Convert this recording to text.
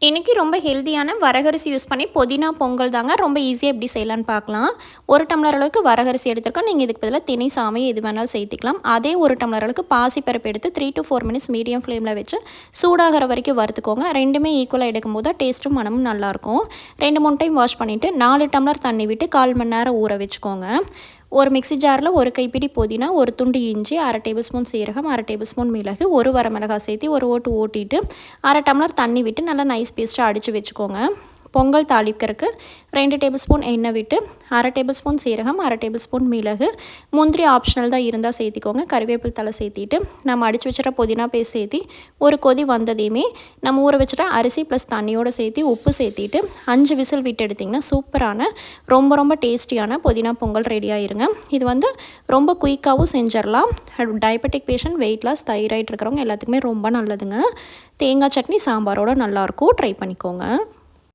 இன்றைக்கி ரொம்ப ஹெல்த்தியான வரகரிசி யூஸ் பண்ணி புதினா பொங்கல் தாங்க. ரொம்ப ஈஸியாக எப்படி செய்யலான்னு பார்க்கலாம். 1 டம்ளர் அளவுக்கு வரகரிசி எடுத்துருக்கோம். நீங்கள் இதுக்கு பதிலாக திணை, சாமை எது வேணாலும் சேர்த்திக்கலாம். அதே 1 டம்ளர் அளவுக்கு பாசிப்பருப்பு எடுத்து 3 to 4 மினிட்ஸ் மீடியம் ஃப்ளேமில் வச்சு சூடாகிற வரைக்கும் வறுத்துக்கோங்க. ரெண்டுமே ஈக்குவலாக எடுக்கும்போது தான் டேஸ்ட்டும் மனமும் நல்லாயிருக்கும். 2-3 டைம் வாஷ் பண்ணிவிட்டு 4 டம்ளர் தண்ணி விட்டு 1/4 மணி நேரம் ஊற வச்சுக்கோங்க. ஒரு மிக்ஸி ஜாரில் 1 கைப்பிடி புதினா, 1 துண்டு இஞ்சி, 1/2 டேபிள் ஸ்பூன் சீரகம், 1/2 டேபிள் ஸ்பூன் மிளகு, 1 வரமிளகாய் சேர்த்து ஒரு ஓட்டு ஓட்டிட்டு 1/2 டம்ளர் தண்ணி விட்டு நல்லா நைஸ் பேஸ்ட்டாக அடித்து வச்சுக்கோங்க. பொங்கல் தாளிக்கிறதுக்கு 2 டேபிள் ஸ்பூன் எண்ணெய் விட்டு 1/2 டேபிள் ஸ்பூன் சீரகம், 1/2 டேபிள் ஸ்பூன் மிளகு, முந்திரி ஆப்ஷனல் தான் இருந்தால் சேர்த்திக்கோங்க. கறிவேப்பிலை தலை சேர்த்திட்டு நம்ம அடித்து வச்சுட்ட புதினா பேஸ்ட் சேர்த்தி ஒரு கொதி வந்ததையுமே நம்ம ஊற வச்சுட்ட அரிசி ப்ளஸ் தண்ணியோடு சேர்த்து உப்பு சேர்த்திட்டு 5 விசில் விட்டு எடுத்திங்கன்னா சூப்பரான ரொம்ப டேஸ்டியான புதினா பொங்கல் ரெடி ஆயிருங்க. இது ரொம்ப குயிக்காகவும் செஞ்சிடலாம். Diabetic patient, weight loss, thyroid இருக்கிறவங்க எல்லாத்துக்குமே ரொம்ப நல்லதுங்க. தேங்காய் சட்னி சாம்பாரோட நல்லாயிருக்கும். ட்ரை பண்ணிக்கோங்க.